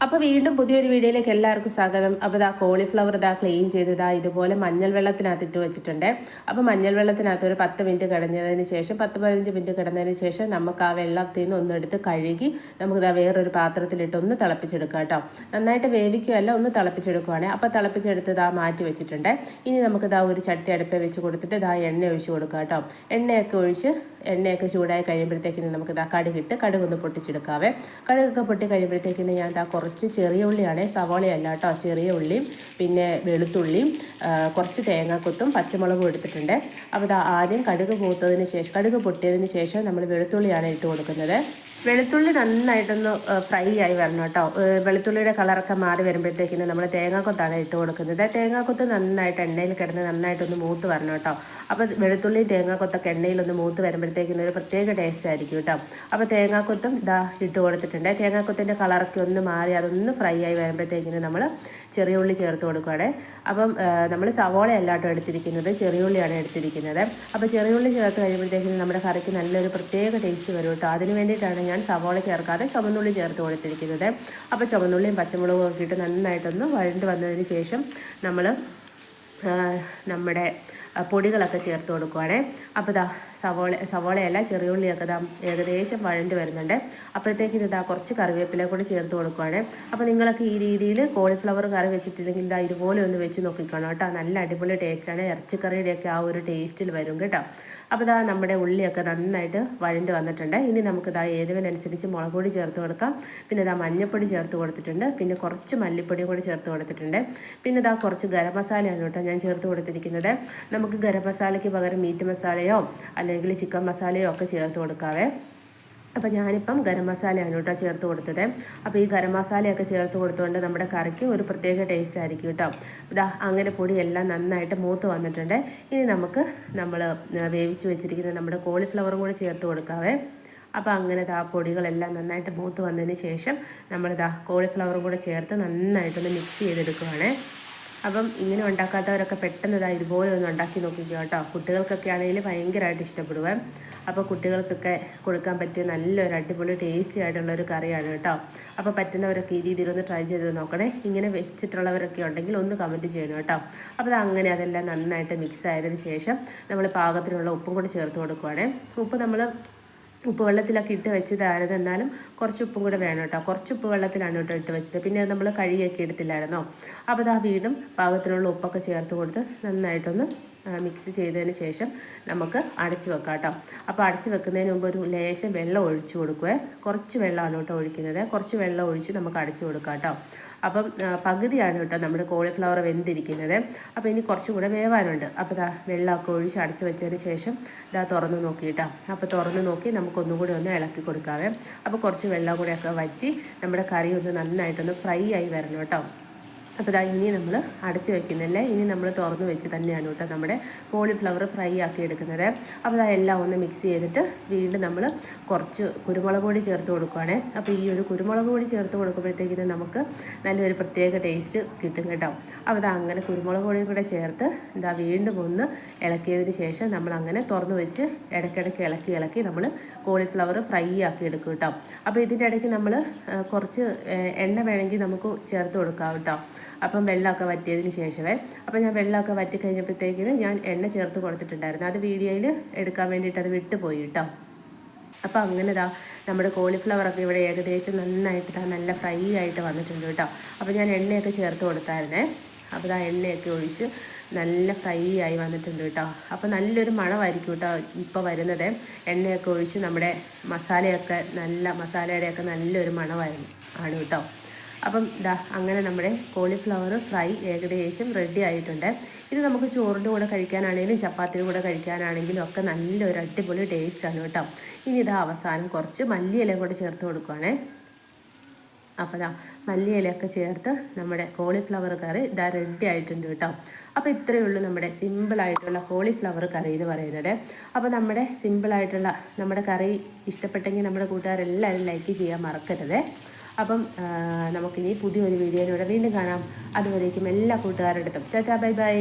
അപ്പോൾ വീണ്ടും പുതിയൊരു വീഡിയോയിലേക്ക് എല്ലാവർക്കും സ്വാഗതം. അപ്പോൾ ഇതാ കോളിഫ്ലവർ ഇതാ ക്ലീൻ ചെയ്തതാ ഇതുപോലെ മഞ്ഞൾ വെള്ളത്തിനകത്ത് ഇട്ട് വെച്ചിട്ടുണ്ട്. അപ്പോൾ മഞ്ഞൾ വെള്ളത്തിനകത്ത് ഒരു 10 മിനിറ്റ് കിടന്നതിന് ശേഷം 10-15 മിനിറ്റ് കിടന്നതിന് ശേഷം നമുക്ക് ആ വെള്ളത്തിൽ നിന്ന് ഒന്നെടുത്ത് കഴുകി നമുക്കിതാ വേറൊരു പാത്രത്തിലിട്ട് ഒന്ന് തിളപ്പിച്ചെടുക്കാം കേട്ടോ. നന്നായിട്ട് വേവിക്കുകയല്ല, ഒന്ന് തിളപ്പിച്ചെടുക്കുവാണേ. അപ്പോൾ തിളപ്പിച്ചെടുത്ത് ഇതാ മാറ്റി വെച്ചിട്ടുണ്ട്. ഇനി നമുക്കിതാ ഒരു ചട്ടി അടുപ്പേ വെച്ച് കൊടുത്തിട്ട് ഇതാ എണ്ണ ഒഴിച്ച് കൊടുക്കാം കേട്ടോ. എണ്ണയൊക്കെ ചൂടായി കഴിയുമ്പോഴത്തേക്കിന് നമുക്കിതാ കടുകിട്ട് കടുകൊന്ന് പൊട്ടിച്ചെടുക്കാവേ. കടുകൊക്കെ പൊട്ടി കഴിയുമ്പോഴത്തേക്കിന് ഞാൻ ഇതാ കുറച്ച് ചെറിയ ഉള്ളിയാണ്, സവാളയല്ല കേട്ടോ, ചെറിയ ഉള്ളിയും പിന്നെ വെളുത്തുള്ളിയും കുറച്ച് തേങ്ങാക്കൊത്തും പച്ചമുളകും എടുത്തിട്ടുണ്ട്. അപ്പോൾ ഇതാ ആദ്യം കടുക് പൊട്ടിയതിന് ശേഷം നമ്മൾ വെളുത്തുള്ളിയാണ് ഇട്ട് കൊടുക്കുന്നത്. വെളുത്തുള്ളി നന്നായിട്ടൊന്ന് ഫ്രൈ ആയി വരണം കേട്ടോ. വെളുത്തുള്ളിയുടെ കളറൊക്കെ മാറി വരുമ്പോഴത്തേക്കിന് നമ്മൾ തേങ്ങാക്കൊത്താണ് ഇട്ട് കൊടുക്കുന്നത്. തേങ്ങാക്കൊത്ത് നന്നായിട്ട് എണ്ണയിൽ കിടന്ന് നന്നായിട്ടൊന്ന് മൂത്ത് വരണം കേട്ടോ. അപ്പോൾ വെളുത്തുള്ളി തേങ്ങാക്കൊത്തൊക്കെ എണ്ണയിലൊന്ന് മൂത്ത് വരുമ്പോഴത്തേക്കിന് ഒരു പ്രത്യേക ടേസ്റ്റ് ആയിരിക്കും കേട്ടോ. അപ്പോൾ തേങ്ങാക്കൊത്തും ഇതാ ഇട്ട് കൊടുത്തിട്ടുണ്ട്. തേങ്ങാക്കൊത്തിൻ്റെ കളറൊക്കെ ഒന്ന് മാറി അതൊന്ന് ഫ്രൈ ആയി വരുമ്പോഴത്തേക്കിന് നമ്മൾ ചെറിയ ഉള്ളി ചേർത്ത് കൊടുക്കുകയാണ്. അപ്പം നമ്മൾ സവോളയല്ല കേട്ടോ എടുത്തിരിക്കുന്നത്, ചെറിയ ഉള്ളിയാണ് എടുത്തിരിക്കുന്നത്. അപ്പോൾ ചെറിയ ഉള്ളി ചേർത്ത് കഴിയുമ്പോഴത്തേക്കിന് നമ്മുടെ കറിക്ക് നല്ലൊരു പ്രത്യേക ടേസ്റ്റ് വരും കേട്ടോ. അതിന് വേണ്ടിയിട്ടാണ് ഞാൻ സവോള ചേർക്കാതെ ചുവന്നുള്ളി ചേർത്ത് കൊടുത്തിരിക്കുന്നത്. അപ്പോൾ ചുവന്നുള്ളിയും പച്ചമുളകും ഒക്കെ ഇട്ട് നന്നായിട്ടൊന്ന് വഴണ്ട് വന്നതിന് ശേഷം നമ്മൾ നമ്മുടെ പൊടികളൊക്കെ ചേർത്ത് കൊടുക്കുവാണേ. അപ്പോൾ ഇതാ സവോളയല്ല ചെറിയ ഉള്ളിയൊക്കെ ഇതാ ഏകദേശം വഴണ്ട് വരുന്നുണ്ട്. അപ്പോഴത്തേക്കും ഇതാ കുറച്ച് കറിവേപ്പില കൂടി ചേർത്ത് കൊടുക്കുവാണ്. അപ്പോൾ നിങ്ങളൊക്കെ ഈ രീതിയിൽ കോളിഫ്ലവർ കറി വെച്ചിട്ടില്ലെങ്കിൽ ഇതാ ഇതുപോലെ ഒന്ന് വെച്ച് നോക്കിക്കണം കേട്ടോ. നല്ല അടിപൊളി ടേസ്റ്റാണ്, ഇറച്ചിക്കറിയുടെയൊക്കെ ആ ഒരു ടേസ്റ്റിൽ വരും കേട്ടോ. അപ്പോൾ ഇതാ നമ്മുടെ ഉള്ളിയൊക്കെ നന്നായിട്ട് വഴണ്ട് വന്നിട്ടുണ്ട്. ഇനി നമുക്കിതാ എരിവിനനുസരിച്ച് മുളക് പൊടി ചേർത്ത് കൊടുക്കാം. പിന്നെ ഇതാ മഞ്ഞൾപ്പൊടി ചേർത്ത് കൊടുത്തിട്ടുണ്ട്. പിന്നെ കുറച്ച് മല്ലിപ്പൊടിയും കൂടി ചേർത്ത് കൊടുത്തിട്ടുണ്ട്. പിന്നെ ഇതാ കുറച്ച് ഗരം മസാലയാണ് കേട്ടോ ഞാൻ ചേർത്ത് കൊടുത്തിരിക്കുന്നത്. നമുക്ക് ഗരം മസാലയ്ക്ക് പകരം മീറ്റ് മസാലയോ അല്ലെങ്കിൽ ചിക്കൻ മസാലയോ ഒക്കെ ചേർത്ത് കൊടുക്കാവേ. അപ്പോൾ ഞാനിപ്പം ഗരം മസാലയാണ് കേട്ടോ ചേർത്ത് കൊടുത്തത്. അപ്പോൾ ഈ ഗരം മസാലയൊക്കെ ചേർത്ത് കൊടുത്തുകൊണ്ട് നമ്മുടെ കറിക്ക് ഒരു പ്രത്യേക ടേസ്റ്റ് ആയിരിക്കും കേട്ടോ. ഇതാ അങ്ങനെ പൊടിയെല്ലാം നന്നായിട്ട് മൂത്ത് വന്നിട്ടുണ്ട്. ഇനി നമുക്ക് നമ്മൾ വേവിച്ച് വെച്ചിരിക്കുന്ന നമ്മുടെ കോളിഫ്ലവറും കൂടി ചേർത്ത് കൊടുക്കാവേ. അപ്പോൾ അങ്ങനെ ഇതാ പൊടികളെല്ലാം നന്നായിട്ട് മൂത്ത് വന്നതിന് ശേഷം നമ്മളിതാ കോളിഫ്ലവറും കൂടെ ചേർത്ത് നന്നായിട്ടൊന്ന് മിക്സ് ചെയ്തെടുക്കുവാണേ. അപ്പം ഇങ്ങനെ ഉണ്ടാക്കാത്തവരൊക്കെ പെട്ടെന്ന് ഇതാ ഇതുപോലെ ഒന്ന് ഉണ്ടാക്കി നോക്കിക്കുക കേട്ടോ. കുട്ടികൾക്കൊക്കെ ആണെങ്കിൽ ഭയങ്കരമായിട്ട് ഇഷ്ടപ്പെടുക. അപ്പോൾ കുട്ടികൾക്കൊക്കെ കൊടുക്കാൻ പറ്റിയ നല്ലൊരു അടിപൊളി ടേസ്റ്റി ആയിട്ടുള്ളൊരു കറിയാണ് കേട്ടോ. അപ്പോൾ പറ്റുന്നവരൊക്കെ ഈ രീതിയിലൊന്ന് ട്രൈ ചെയ്ത് നോക്കണേ. ഇങ്ങനെ വെച്ചിട്ടുള്ളവരൊക്കെ ഉണ്ടെങ്കിൽ ഒന്ന് കമൻറ്റ് ചെയ്യണം കേട്ടോ. അപ്പോൾ അങ്ങനെ അതെല്ലാം നന്നായിട്ട് മിക്സ് ആയതിന് ശേഷം നമ്മൾ പാകത്തിനുള്ള ഉപ്പും കൂടി ചേർത്ത് കൊടുക്കുവാണേ. ഉപ്പ് വെള്ളത്തിലൊക്കെ ഇട്ട് വെച്ചതായിരുന്നു, എന്നാലും കുറച്ച് ഉപ്പും കൂടെ വേണം കേട്ടോ. കുറച്ച് ഉപ്പ് വെള്ളത്തിലാണ് കേട്ടോ ഇട്ട് വെച്ചത്. പിന്നെ നമ്മൾ കഴുകിയൊക്കെ എടുത്തില്ലായിരുന്നോ. അപ്പോൾ ഇതാ വീണ്ടും പാകത്തിനുള്ള ഉപ്പൊക്കെ ചേർത്ത് കൊടുത്ത് നന്നായിട്ടൊന്ന് മിക്സ് ചെയ്തതിന് ശേഷം നമുക്ക് അടച്ച് വെക്കാം കേട്ടോ. അപ്പോൾ അടച്ച് വെക്കുന്നതിന് മുമ്പ് ഒരു ലേശം വെള്ളം ഒഴിച്ച് കൊടുക്കുവേ. കുറച്ച് വെള്ളമാണ് കേട്ടോ ഒഴിക്കുന്നത്. കുറച്ച് വെള്ളം ഒഴിച്ച് നമുക്ക് അടച്ച് കൊടുക്കാം കേട്ടോ. അപ്പം പകുതിയാണ് കേട്ടോ നമ്മുടെ കോളിഫ്ലവർ വെന്തിരിക്കുന്നത്. അപ്പോൾ ഇനി കുറച്ചും കൂടെ വേവാനുണ്ട്. അപ്പോൾ ഇതാ വെള്ളമൊക്കെ ഒഴിച്ച് അടച്ച് വെച്ചതിന് ശേഷം ഇതാ തുറന്ന് നോക്കിയിട്ടോ. അപ്പോൾ തുറന്ന് നോക്കി നമുക്കൊന്നും കൂടി ഒന്ന് ഇളക്കി കൊടുക്കാവേ. അപ്പോൾ കുറച്ച് വെള്ളം കൂടെയൊക്കെ വറ്റി നമ്മുടെ കറി ഒന്ന് നന്നായിട്ടൊന്ന് ഫ്രൈ ആയി വരണം കേട്ടോ. അപ്പോൾ ഇതാ ഇനി നമ്മൾ അടച്ച് വെക്കുന്നില്ല, ഇനി നമ്മൾ തുറന്ന് വെച്ച് തന്നെയാണ് കേട്ടോ നമ്മുടെ കോളിഫ്ലവർ ഫ്രൈ ആക്കി എടുക്കുന്നത്. അപ്പോൾ ഇതാ എല്ലാം ഒന്ന് മിക്സ് ചെയ്തിട്ട് വീണ്ടും നമ്മൾ കുറച്ച് കുരുമുളക് പൊടി ചേർത്ത് കൊടുക്കുകയാണേ. അപ്പോൾ ഈ ഒരു കുരുമുളക് പൊടി ചേർത്ത് കൊടുക്കുമ്പോഴത്തേക്കിന് നമുക്ക് നല്ലൊരു പ്രത്യേക ടേസ്റ്റ് കിട്ടും കേട്ടോ. അപ്പോൾ ഇതാ അങ്ങനെ കുരുമുളക് പൊടിയും കൂടെ ചേർത്ത് ഇതാ വീണ്ടും ഒന്ന് ഇളക്കിയതിന് ശേഷം നമ്മൾ അങ്ങനെ തുറന്ന് വെച്ച് ഇടയ്ക്കിടയ്ക്ക് ഇളക്കി നമ്മൾ കോളിഫ്ലവർ ഫ്രൈ ആക്കി എടുക്കും കേട്ടോ. അപ്പോൾ ഇതിൻ്റെ ഇടയ്ക്ക് നമ്മൾ കുറച്ച് എണ്ണ വേണമെങ്കിൽ നമുക്ക് ചേർത്ത് കൊടുക്കാം കേട്ടോ. അപ്പം വെള്ളമൊക്കെ വറ്റിയതിന് ശേഷമേ. അപ്പോൾ ഞാൻ വെള്ളമൊക്കെ വറ്റി കഴിഞ്ഞപ്പോഴത്തേക്കിന് ഞാൻ എണ്ണ ചേർത്ത് കൊടുത്തിട്ടുണ്ടായിരുന്നു. അത് വീഡിയോയിൽ എടുക്കാൻ വേണ്ടിയിട്ട് അത് വിട്ടുപോയി കേട്ടോ. അപ്പോൾ അങ്ങനെ ഇതാ നമ്മുടെ കോളിഫ്ലവറൊക്കെ ഇവിടെ ഏകദേശം നന്നായിട്ട് നല്ല ഫ്രൈ ആയിട്ട് വന്നിട്ടുണ്ട് കേട്ടോ. അപ്പോൾ ഞാൻ എണ്ണയൊക്കെ ചേർത്ത് കൊടുത്തായിരുന്നേ. അപ്പോൾ ആ എണ്ണയൊക്കെ ഒഴിച്ച് നല്ല ഫ്രൈ ആയി വന്നിട്ടുണ്ട് കേട്ടോ. അപ്പോൾ നല്ലൊരു മണമായിരിക്കും കേട്ടോ ഇപ്പോൾ വരുന്നത്. എണ്ണയൊക്കെ ഒഴിച്ച് നമ്മുടെ മസാലയുടെയൊക്കെ നല്ലൊരു മണമാണ് കേട്ടോ. അപ്പം ഇതാ അങ്ങനെ നമ്മുടെ കോളിഫ്ലവർ ഫ്രൈ ഏകദേശം റെഡി ആയിട്ടുണ്ട്. ഇത് നമുക്ക് ചോറിൻ്റെ കൂടെ കഴിക്കാനാണെങ്കിലും ചപ്പാത്തിയുടെ കൂടെ കഴിക്കാനാണെങ്കിലും ഒക്കെ നല്ലൊരു അടിപൊളി ടേസ്റ്റാണ് കേട്ടോ. ഇനി ഇതാ അവസാനം കുറച്ച് മല്ലിയിലയും കൂടെ ചേർത്ത് കൊടുക്കുകയാണേ. അപ്പോൾ ഇതാ മല്ലിയിലയൊക്കെ ചേർത്ത് നമ്മുടെ കോളിഫ്ലവർ കറി ഇതാ റെഡി ആയിട്ടുണ്ട് കേട്ടോ. അപ്പോൾ ഇത്രയേ ഉള്ളൂ നമ്മുടെ സിമ്പിളായിട്ടുള്ള കോളിഫ്ലവർ കറി എന്ന് പറയുന്നത്. അപ്പോൾ നമ്മുടെ സിമ്പിളായിട്ടുള്ള നമ്മുടെ കറി ഇഷ്ടപ്പെട്ടെങ്കിൽ നമ്മുടെ കൂട്ടുകാരെല്ലാവരും ലൈക്ക് ചെയ്യാൻ മറക്കരുത്. അപ്പം നമുക്കിനി പുതിയൊരു വീഡിയോയിലൂടെ വീണ്ടും കാണാം. അതുവരേക്കും എല്ലാ കൂട്ടുകാരുടെ അടുത്തും ടാറ്റാ ബൈ ബൈ.